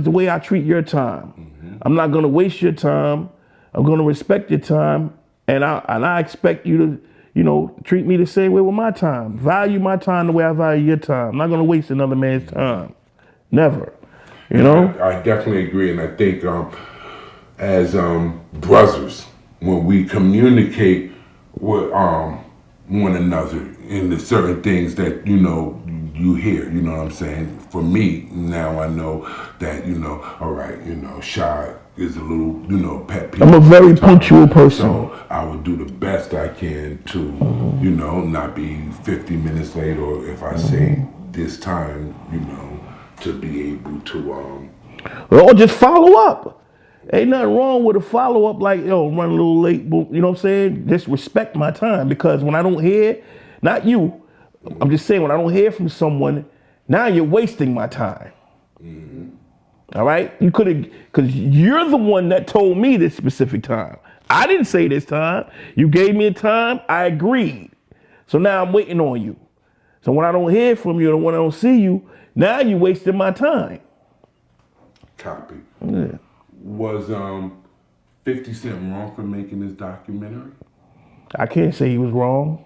the way I treat your time. I'm not gonna waste your time. I'm gonna respect your time, and I expect you to, treat me the same way with my time. Value my time the way I value your time. I'm not gonna waste another man's time. Never. I definitely agree, and I think as brothers, when we communicate with one another in the certain things that you hear, you know what I'm saying. For me now, I know that all right, shy is a little pet peeve. I'm a very punctual person, so I would do the best I can to not be 50 minutes late, or if I say this time, to be able to or just follow up. Ain't nothing wrong with a follow up like, run a little late, but you know what I'm saying? Just respect my time, because when I don't hear, not you, I'm just saying when I don't hear from someone, now you're wasting my time. All right? You could have, because you're the one that told me this specific time. I didn't say this time. You gave me a time, I agreed. So now I'm waiting on you. So when I don't hear from you and when I don't see you, now you're wasting my time. Copy. Yeah. Was 50 Cent wrong for making this documentary? I can't say he was wrong.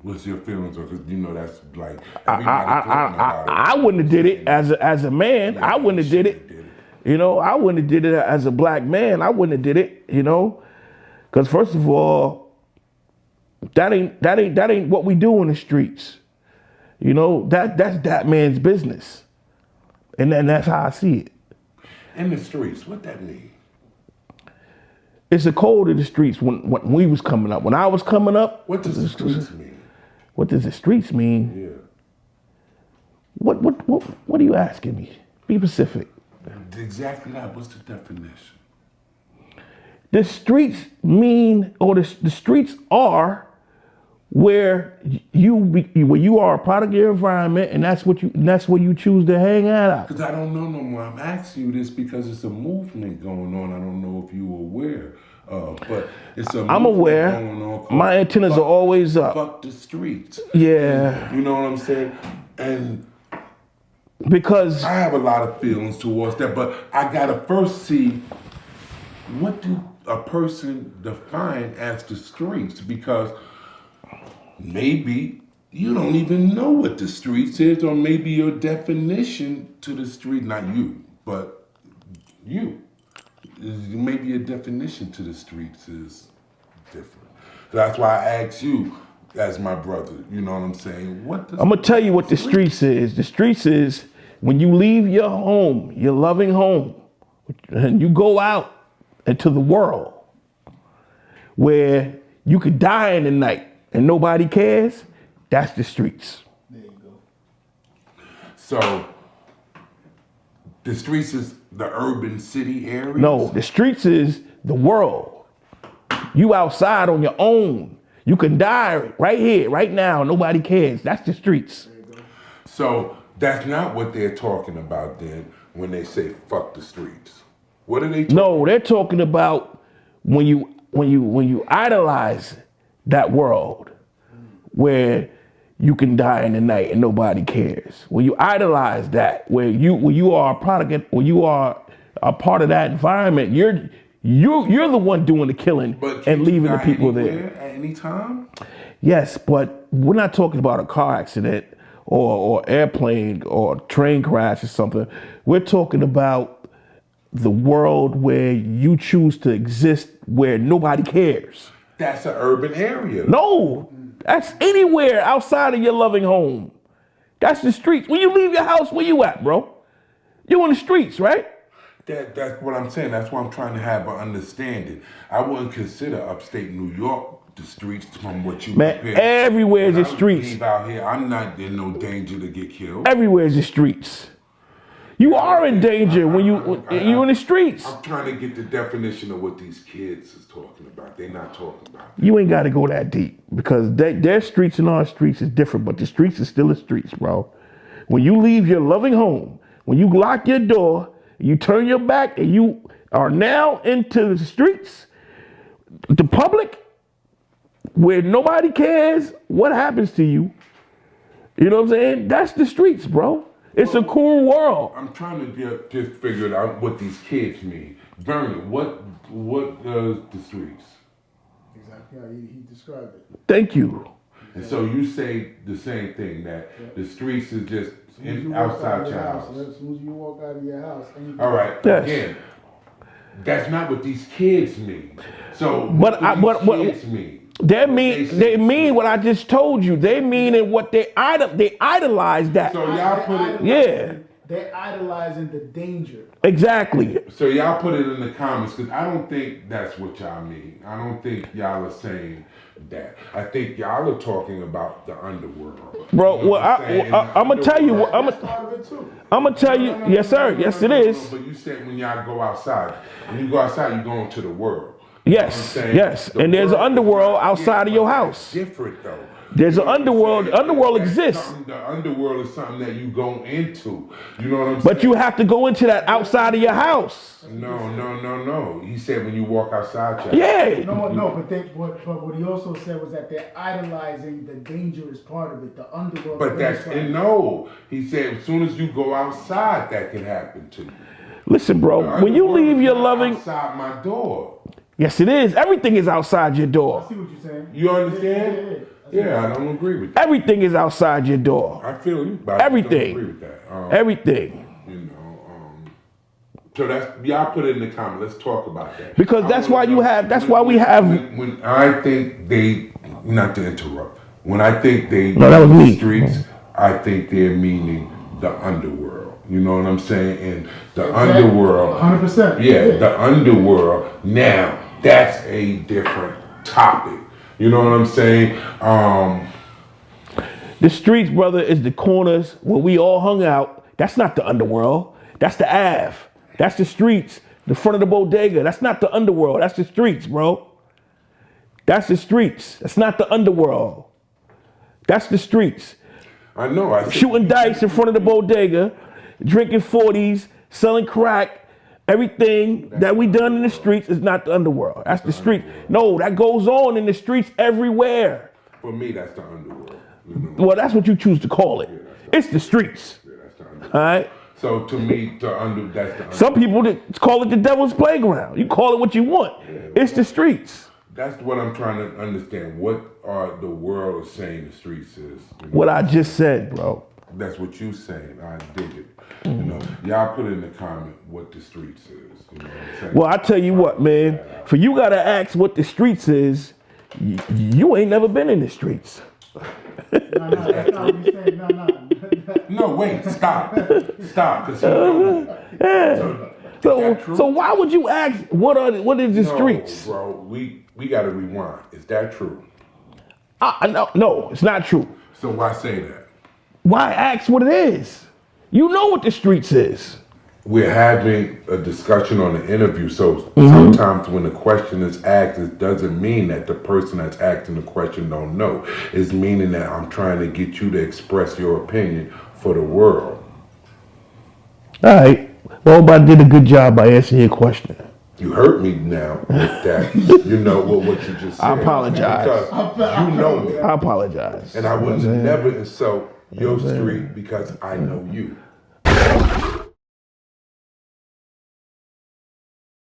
What's your feelings? Because that's like everybody talking about it. I wouldn't have did it as a man. I wouldn't have did it. I wouldn't have did it as a black man. I wouldn't have did it. Because first of all, that ain't what we do in the streets. That's that man's business, and then that's how I see it. In the streets, what that mean? It's a code of the streets when we was coming up. When I was coming up, what does the streets mean? What does the streets mean? Yeah. What are you asking me? Be specific. Exactly that. What's the definition? The streets mean, or the streets are where you are a product of your environment, and that's where you choose to hang out. Because I don't know no more. I'm asking you this because it's a movement going on. I don't know if you're aware of, but it's a movement I'm aware. Going on. My antennas are always up. Fuck the streets. Yeah. You know what I'm saying? And because I have a lot of feelings towards that, but I gotta first see what do a person define as the streets, because maybe you don't even know what the streets is, or maybe your definition to the street, not you, but you, maybe your definition to the streets is different. That's why I asked you, as my brother, you know what I'm saying? I'm gonna tell you what the streets is. The streets is when you leave your home, your loving home, and you go out into the world where you could die in the night and nobody cares. That's the streets. There you go. So the streets is the urban city area? No, the streets is the world. You outside on your own. You can die right here, right now. Nobody cares. That's the streets. So that's not what they're talking about then when they say fuck the streets. What are they talking about? No, they're talking about when you idolize that world where you can die in the night and nobody cares. When you idolize that, where you are a product, when you are a part of that environment, you're the one doing the killing and leaving the people there. At any time? Yes, but we're not talking about a car accident or airplane or train crash or something. We're talking about the world where you choose to exist where nobody cares. That's an urban area. No, that's anywhere outside of your loving home. That's the streets. When you leave your house, where you at, bro? You in the streets, right? That's what I'm saying. That's why I'm trying to have an understanding. I wouldn't consider upstate New York the streets from what you Man, everywhere is the streets. Out here, I'm not in no danger to get killed. Everywhere is the streets. You are in danger when you're in the streets. I'm trying to get the definition of what these kids is talking about. They're not talking about that. You ain't got to go that deep because their streets and our streets is different, but the streets is still the streets, bro. When you leave your loving home, when you lock your door, you turn your back and you are now into the streets, the public, where nobody cares what happens to you. You know what I'm saying? That's the streets, bro. It's a cool world. I'm trying to just figure out what these kids mean. Vernon, what does the streets? Exactly how he described it. Thank you. And so you say the same thing, that the streets is just outside your house. As soon as you walk out of your house. All right. Yes. Again, that's not what these kids mean. So But kids mean? They mean what I just told you. They mean in what they idolize that. So y'all put it. Yeah. They're idolizing the danger. Exactly. So y'all put it in the comments, because I don't think that's what y'all mean. I don't think y'all are saying that. I think y'all are talking about the underworld. Bro, You know well, what I'm saying? I'm gonna tell you. That's part of it too. I'm gonna tell you. Yes, sir. Yes, it is. But you said when y'all go outside, when you go outside, you go into the world. Yes, You know what I'm saying? yes. The And there's an world underworld is not outside of your different. house. It's different though. There's an You know what I'm underworld. saying? The underworld That's exists. something- The underworld is something that you go into. You know what I'm saying? But you have to go into that outside of your house. No. He said when you walk outside your Yeah. But what he also said was that they're idolizing the dangerous part of it, the underworld. But that's no. He said as soon as you go outside, that can happen to you. Listen, bro. When you leave your loving, outside my door. yes, it is. Everything is outside your I door. see what you're saying. You understand? Yeah, I don't agree with that. Everything is outside your door. I feel you, but Everything. I don't agree with that. Everything. You know, so that's y'all put it in the comments. Let's talk about that. Because that's why you have. That's why we have. When I think they, not to interrupt, when I think they No, that was me. streets, I think they're meaning the underworld. You know what I'm saying? And the Exactly. underworld, 100%. yeah, the underworld. Now that's a different topic. You know what I'm saying? The streets, brother, is the corners where we all hung out. That's not the underworld. That's the Ave. That's the streets. The front of the bodega. That's not the underworld. That's the streets, bro. That's the streets. That's not the underworld. That's the streets. I know. I Shooting dice in front of the bodega, drinking 40s, selling crack. Everything that we done in the streets is not the underworld. That's the street. No, that goes on in the streets everywhere. For me, that's the underworld. You know? Well, that's what you choose to call it. It's the streets. Yeah, that's the underworld. All right. So to me, that's the underworld. Some people call it the devil's playground. You call it what you want. It's the streets. That's what I'm trying to understand. What are the world saying the streets is? You know? What I just said, bro. That's what you saying. I dig it. You know, y'all put in the comment what the streets is. You know what I'm saying? Well, I tell you what, man. For you gotta ask what the streets is. You ain't never been in the streets. No, that's not what he's saying. No. No, wait, stop, because he knows. So why would you ask what is the streets? Bro, we got to rewind. Is that true? No, it's not true. So why say that? Why ask what it is? You know what the streets is. We're having a discussion on the interview, so sometimes when the question is asked, it doesn't mean that the person that's asking the question don't know. It's meaning that I'm trying to get you to express your opinion for the world. All right. Well, I did a good job by answering your question. You hurt me now with that. You know what you just said. I apologize. Because you know me. I apologize. And I would never insult your street because I know you.